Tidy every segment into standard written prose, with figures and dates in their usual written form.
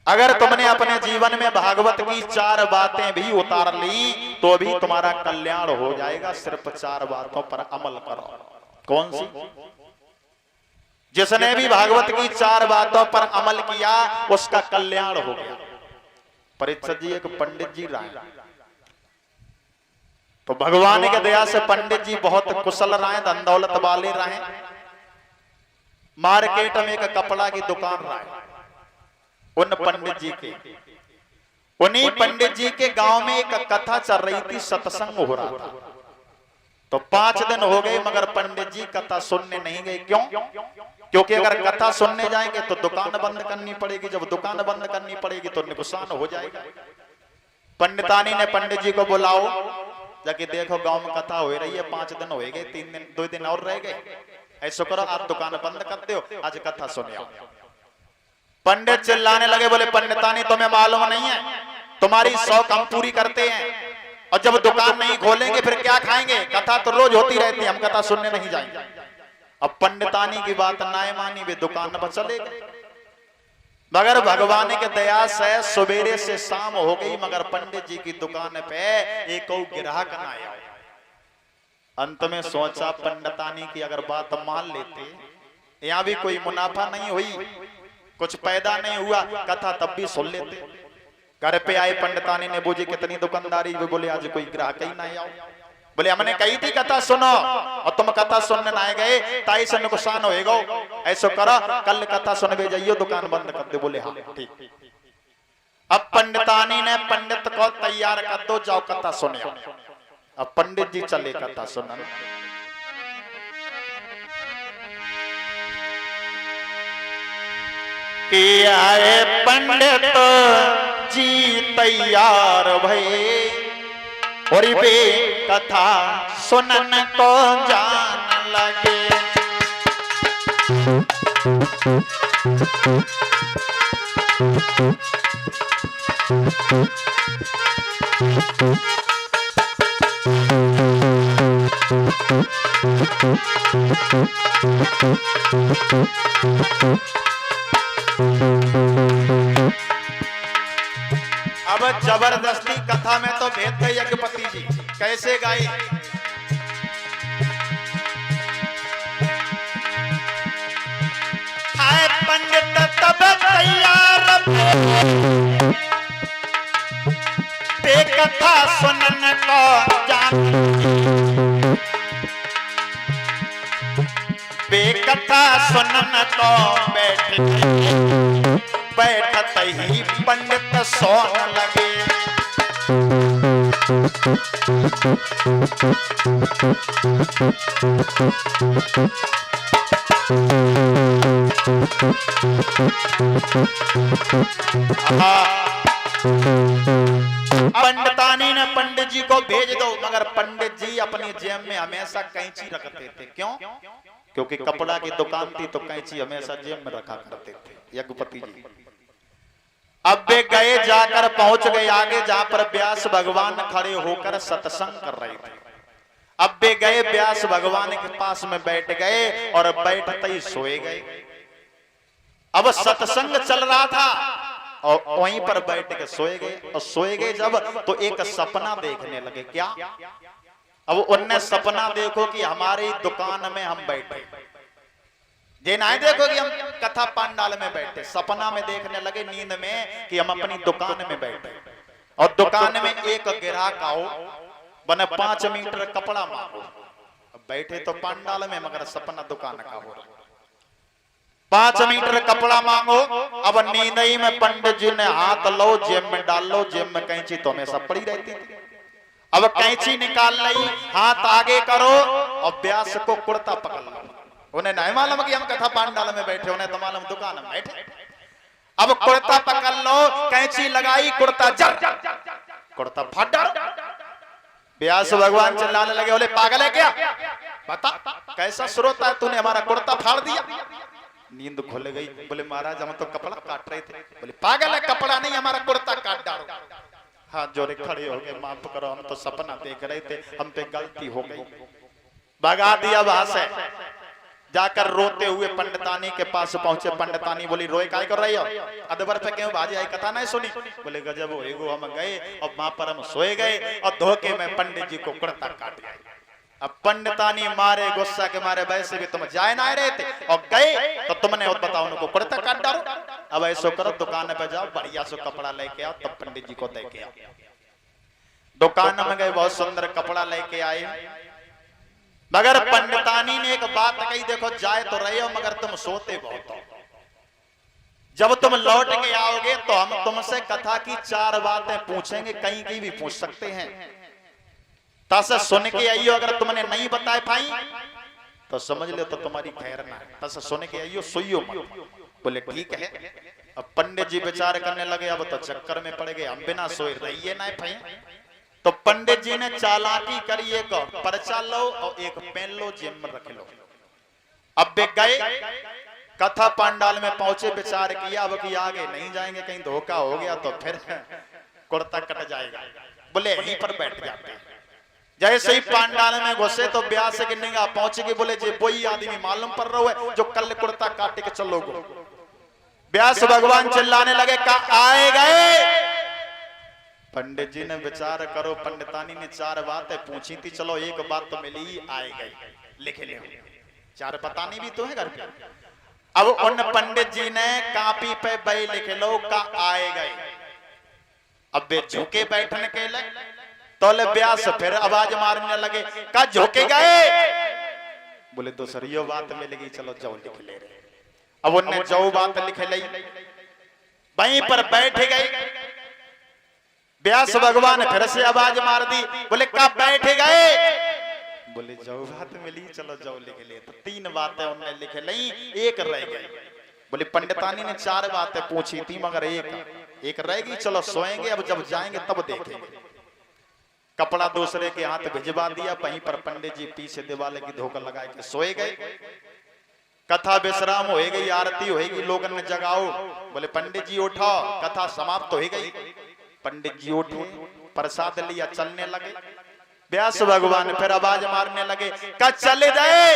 अगर तुमने अपने जीवन में भागवत की 4 बातें भी उतार ली तो भी तुम्हारा कल्याण हो जाएगा। सिर्फ 4 बातों पर अमल करो। कौन सी? जिसने भी भागवत की 4 बातों पर अमल किया उसका कल्याण हो गया। परीक्षित जी एक पंडित जी रहे, तो भगवान के दया से पंडित जी बहुत कुशल रहे, धन दौलत वाले रहे। मार्केट में एक कपड़ा की दुकान रहे उन पंडित जी के। उन्हीं पंडित जी के गांव में एक कथा चल रही थी, सत्संग हो रहा था। तो 5 दिन हो गए मगर पंडित जी कथा सुनने नहीं गए। क्यों? क्योंकि अगर कथा सुनने जाएंगे तो दुकान बंद करनी पड़ेगी, जब दुकान बंद करनी पड़ेगी तो नुकसान हो जाएगा। पंडितानी ने पंडित जी को बुलाओ, जाके देखो गांव में कथा हो रही है, 5 दिन हो गए, 3 दिन 2 दिन और रह गए, ऐसा करो आप दुकान बंद कर दो, आज कथा सुनिए। पंडित चिल्लाने लगे, बोले पंडितानी तुम्हें मालूम नहीं है, तुम्हारी शौक हम पूरी करते हैं और जब दुकान नहीं खोलेंगे फिर क्या खाएंगे? कथा तो रोज होती रहती है, हम कथा सुनने नहीं जाएंगे। अब पंडितानी की बात ना मानी, वे दुकान पर चले गए। मगर भगवान के दया से सवेरे से शाम हो गई मगर पंडित जी की दुकान पे एक ग्राहक ना आया। अंत में सोचा पंडितानी की अगर बात मान लेते, यहाँ भी कोई मुनाफा नहीं हुई, कुछ पैदा नहीं हुआ, कथा तब भी सुन लेते। घर पे आए पंडितानी ने पूछी कितनी दुकानदारी? वे बोले आज कोई ग्राहक ही नहीं आओ। बोले हमने कही थी कथा सुनो और तुम कथा सुनने ना गए, ताई से नुकसान होएगा, ऐसा करो कल कथा सुनवे जाइयो, दुकान बंद कर दे। बोले हाँ ठीक। अब पंडितानी ने पंडित को तैयार कर दो, जाओ कथा सुनियो। अब पंडित जी चले कथा सुनने। आए पंडित जी तैयार भई और वे कथा सुनन को जान लगे। अब जबरदस्ती कथा में तो भेद थे यज्ञपति जी, कैसे गाए? आए पंडित तब तैयार पे कथा सुनन को जान, पे कथा सुनन को बैठत ही पंडित सोन लगे। पंडितानी ने पंडित जी को भेज दो, मगर पंडित जी अपनी जेब में हमेशा कैंची रखते थे। क्यों? क्योंकि कपड़ा की दुकान थी तो कैंची हमेशा जेब में रखा करते थे यज्ञपति जी। अब वे गए, जाकर पहुंच गए आगे जहां पर व्यास भगवान खड़े होकर सत्संग कर रहे थे। अब वे गए व्यास भगवान के पास में बैठ गए और बैठते ही सोए गए। अब सत्संग चल रहा था और वहीं पर बैठ के सोए गए। और सोए गए जब तो एक सपना देखने लगे। क्या? अब उनने सपना देखो कि हमारी दुकान में हम बैठे, ये नहीं देखो कि हम कथा पंडाल में बैठे, सपना में देखने लगे नींद में कि हम अपनी दुकान में बैठे और दुकान में एक ग्राहक आओ बने 5 मीटर कपड़ा मांगो। अब बैठे तो पंडाल में मगर सपना दुकान का हो रहा। 5 मीटर कपड़ा मांगो। अब नींद ही में पंडित जी ने हाथ लो जेब में डाल लो, जेब में कैंची तो हमेशा पड़ी रहती थी। अब कैंची निकाल ली, हाथ आगे करो और व्यास को कुर्ता पकड़ लो। उन्हें नहीं मालूम कि हम कथा पंडाल में बैठे, उन्हें तो मालूम दुकान में बैठे। अब कुर्ता पकड़ लो, कैंची लगाई, कुर्ता जर, कुर्ता फाड़ डालो। व्यास भगवान चिल्लाने लगे, बोले पागल है क्या? बता कैसा श्रोता है, तूने हमारा कुर्ता फाड़ दिया। नींद खुल गई। बोले महाराज हम तो कपड़ा काट रहे थे। बोले पागल है, कपड़ा नहीं हमारा कुर्ता काट डालो। हाथ जोड़े खड़े हो गए, माफ करो हम तो सपना देख रहे थे, हम पे गलती हो गई। भगा दिया वहां से। जाकर रोते हुए पंडितानी के पास पहुंचे। पंडितानी बोली रोए काय कर रही हो, अदबर पे क्यों बाजी आई, कथा नहीं सुनी? बोले गजब हो एगो, हम गए और वहां पर हम सोए गए और धोखे में पंडित जी को कुर्ता काट दिया। अब पंडितानी मारे गुस्सा के मारे, वैसे भी तुम जाए ना रहे थे और गए तो तुमने बताओ उनको कुर्ता काट डालो। अब ऐसा करो दुकान पे जाओ, बढ़िया से कपड़ा लेके आओ, तब पंडित जी को दे के आओ। दुकान में गए, बहुत सुंदर कपड़ा लेके आए, मगर पंडितानी ने एक बात कही, देखो जाए तो रहे हो मगर तुम सोते बहुत हो, जब तुम लौट के आओगे तो हम तुमसे कथा की 4 बातें पूछेंगे, कहीं की भी पूछ सकते हैं। तसे सुन के आइयो, अगर तुमने नहीं बताए पाई तो समझ लो तो तुम्हारी खैर ना है, तसे सुन के आइयो, सोइयो मत। बोले ठीक है। अब पंडित जी विचार करने लगे, अब तो चक्कर में पड़ गए, हम बिना सोए रहिए ना भाई। तो पंडित जी ने चालाकी करी, एक पर्चा लो और एक पेन लो, जेब में रख लो। अब वे गए, कथा पंडाल में पहुंचे, विचार किया अब कि आगे नहीं जाएंगे, कहीं धोखा हो गया तो फिर कुर्ता कट जाएगा। बोले यहीं पर बैठ जाते हैं। जैसे ही पंडाल में घुसे तो ब्यास की निगाह पहुंच गई। बोले जी वही आदमी मालूम पड़ रहा है जो कल कुर्ता काटे के चलोगे। व्यास भगवान चिल्लाने लगे, कहा आए गए। पंडित जी ने विचार करो, पंडितानी ने 4 बातें पूछी थी, चलो एक बात तो मिली, आए गए, लिख ले। 4 बतानी भी तो है घर पे। अब उन पंडित जी ने कापी पे बई लिख लो का आए गए। अब वे झुके बैठने के लिए तो व्यास फिर आवाज मारने लगे, का झुके गए। बोले दूसरी बात मिलेगी, चलो जाओ लिख ले रहे। अब उनने जो बात लिख ली, वहीं पर बैठ गए। व्यास भगवान फिर से आवाज मार दी, बोले का बैठ गए। बोले जो बात मिली, चलो जाओ लिख ले। तो 3 बातें उन्होंने लिख ली, एक रह गई। बोले पंडितानी ने 4 बातें पूछी थी मगर एक रह गई, चलो सोएंगे, अब जब जाएंगे तब देखेंगे। कपड़ा दूसरे के हाथ भिजवा दिया, वहीं पर पंडित जी पीछे दीवाले की धोकर लगा के सोए गए। कथा विश्राम हो गई, आरती होगी, लोगों ने जगाओ। बोले पंडित जी उठो, कथा समाप्त हो गई। पंडित जी उठे, प्रसाद लिया, चलने लगे। व्यास भगवान फिर आवाज मारने लगे, का चले जाए।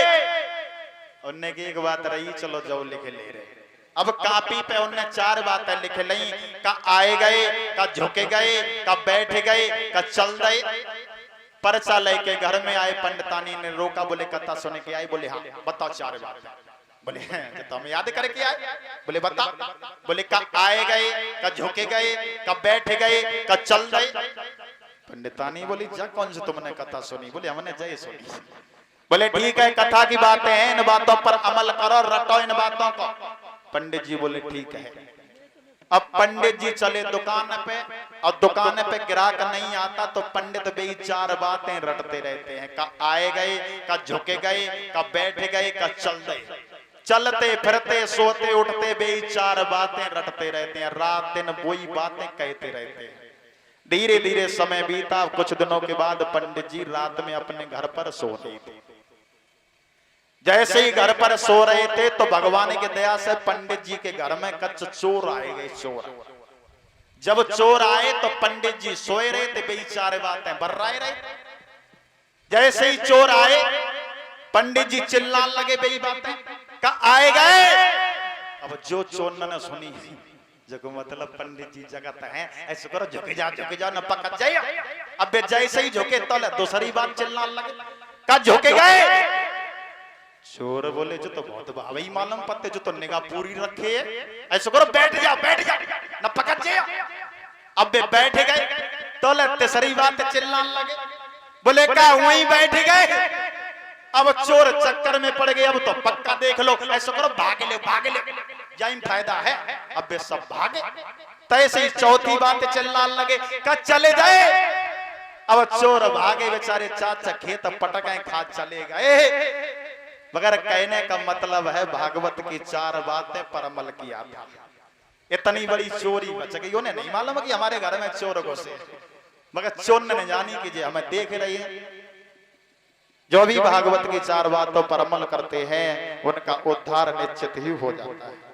उनने की एक बात रही, चलो जाओ लिख ले रहे। अब कापी पे उनने 4 बातें लिख ली, का आए गए, का झुके गए, का बैठ गए, का चल गए। पर्चा लेके घर में आए, पंडितानी ने रोका, बोले कथा सुन के आई। बोले हाँ बताओ 4 बात। बोले तो हम याद करके आए। बोले बता। बोले का आए गए, का झुके गए, का बैठ गए, का चल गए। पंडितानी बोली जा कौन सी तुमने कथा सुनी? बोले हमने जय सुनी। बोले ठीक है, कथा की बातें हैं, इन बातों पर अमल करो, रटो इन बातों को। पंडित जी बोले ठीक है। अब पंडित जी चले दुकान पे, और दुकान पे ग्राहक नहीं आता तो पंडित भी 4 बातें रटते रहते हैं, का आए गए, का झुके गए, का बैठ गए, का चल गए। चलते फिरते सोते उठते भी 4 बातें रटते रहते हैं, रात दिन वही बातें कहते रहते हैं। धीरे धीरे समय बीता, कुछ दिनों के बाद पंडित जी रात में अपने घर पर सो रहे थे। जैसे ही घर पर सो रहे थे तो भगवान की दया से पंडित जी के घर में कच्छ चोर आए गए। चोर जब चोर आए तो पंडित जी सोए रहे थे, बेई 4 बातें बर्राए रहे। जैसे ही चोर आए पंडित जी चिल्लाने लगे, बेई बातें का आए गए। अब जो चोर ने सुनी, जगह मतलब पंडित जी जगत है, ऐसे करो झुके जाओ न पकड़ जाइए। अब जैसे ही झुके तो दूसरी बात चिल्लाने लगे, का झुके गए। चोर बोले जो तो बहुत भावी मालूम पत्ते, जो तो निगाह पूरी रखे है, ऐसे करो बैठ जाओ न पकड़ जाओ। अब वे बैठ गए तो तीसरी बात चिल्लाने लगे, बोले का वहीं बैठ गए। अब चोर चक्कर में पड़ गए, अब तो पक्का देख लो, ऐसे करो भाग ले जाइन फायदा है। अब वे सब भागे। तैसे ही चौथी बात चिल्लाने लगे, का चले जाए। अब चोर भागे, बेचारे चाचा खेत पटकाए खा चले गए। मगर कहने का मतलब है भागवत की 4 बातें पर अमल किया था। इतनी बड़ी चोरी बच गई। उन्हें नहीं मालूम कि हमारे घर में चोर घुसे, मगर चोर ने जानी कि जे हमें देख रही है। जो भी भागवत की 4 बातों पर अमल करते हैं उनका उद्धार निश्चित ही हो जाता है।